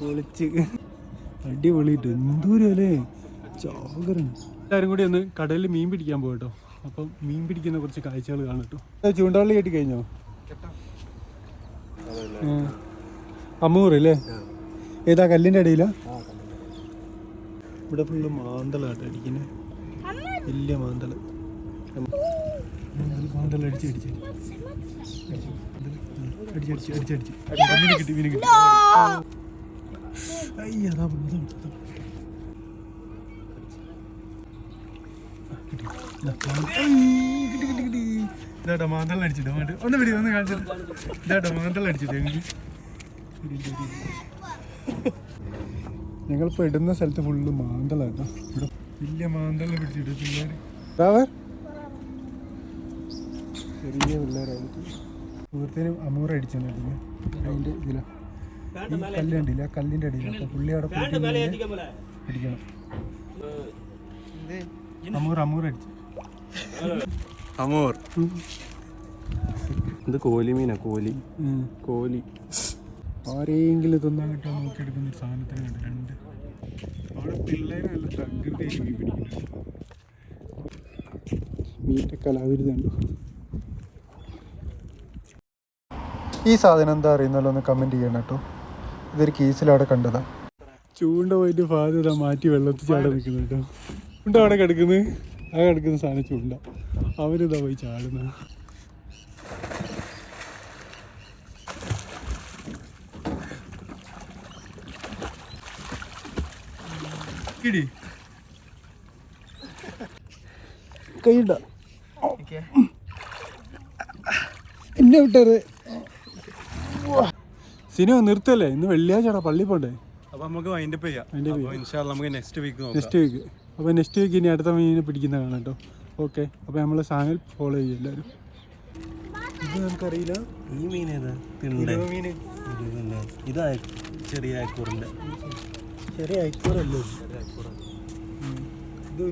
പൊളിച്ച് അടിപൊളിയിട്ട് എന്തോരം അല്ലേ ചോകരാണ്. എല്ലാവരും കൂടി ഒന്ന് കടലിൽ മീൻ പിടിക്കാൻ പോകട്ടോ. അപ്പം മീൻ പിടിക്കുന്ന കുറച്ച് കാഴ്ചകൾ കാണും കേട്ടോ. ചൂണ്ടാവള്ളി കെട്ടി കഴിഞ്ഞോ? അമ്മൂറ് അല്ലേ? ഏതാ കല്ലിൻ്റെ അടിയിലാ? ഇവിടെ ഫുള്ള് മാന്തളാട്ടോ അടിക്കുന്നത്. വലിയ മാന്തള അടിച്ചടിച്ച് മീനെ കിട്ടി. അയ്യതാ ഇതാട്ടോ മാന്തളം അടിച്ചിട്ട് ഒന്ന് പിടി ഒന്ന് കാണിച്ചിട്ട്. ഇതാട്ടോ മാന്തളം അടിച്ചിട്ട് ഞങ്ങളിപ്പോൾ ഇടുന്ന സ്ഥലത്ത് ഫുള്ള് മാന്തളാട്ടോ. ഇവിടെ വലിയ മാന്തളം പിടിച്ചിട്ട് പിള്ളേർ ചെറിയ പിള്ളേരായിട്ട് സുഹൃത്തിനും അമൂറ അടിച്ചെന്നിട്ടില്ല. അതിൻ്റെ ഇതിലാണ് ഈ കല്ല് കണ്ടില്ല, ആ കല്ലിൻ്റെ അടിയിൽ. അപ്പോൾ പുള്ളി അവിടെ പോയിട്ട് പിടിക്കണം. അമൂർ അടിച്ചു. അമൂർ ഇത് കോലി മീനാ. കോലി ആരെങ്കിലും ഇതൊന്നും കിട്ടാൻ നോക്കിയെടുക്കുന്ന ഒരു സാധനത്തിന് കണ്ട് രണ്ട് അവിടെ പിള്ളേരെ നല്ല തകൃതിയായിട്ട് മീൻ പിടിക്കുന്നുണ്ട്. മീൻ്റെ കലാവിരുതുണ്ടോ? ഈ സാധനം എന്താ അറിയുന്നല്ലോ ഒന്ന് കമൻറ്റ് ചെയ്യണം കേട്ടോ. ഇതൊരു കേസിലവിടെ കണ്ടതാണ്. ചൂണ്ട പോയിട്ട് ഫാദർ മാറ്റി വെള്ളത്തിൽ ചാടാൻ നിൽക്കുന്നു കേട്ടോ. ചൂണ്ട അവിടെ കിടക്കുന്നത്, ആ കിടക്കുന്ന സാധനം ചൂണ്ട. അവരിതാ പോയി ചാടുന്ന. കൈയിട്ട എന്നെ വിട്ടത്. സിനിമ നിർത്തല്ലേ? ഇന്ന് വെള്ളിയാഴ്ച പള്ളി പോണ്ടേ? അപ്പോൾ നമുക്ക് വൈൻഡപ്പ് ചെയ്യാം. നമുക്ക് നെക്സ്റ്റ് വീക്ക് അപ്പോൾ നെക്സ്റ്റ് വീക്ക് ഇനി അടുത്ത മീനെ പിടിക്കുന്ന കാണാം കേട്ടോ. ഓക്കെ, അപ്പോൾ നമ്മളെ ചാനൽ ഫോളോ ചെയ്യും എല്ലാവരും. ഇത് നമുക്കറിയില്ല. ഈ മീൻ ഏതാ? മീൻ ഇതാ ചെറിയ അയക്കൂറിൻ്റെ. ചെറിയ അയക്കൂറല്ലേ?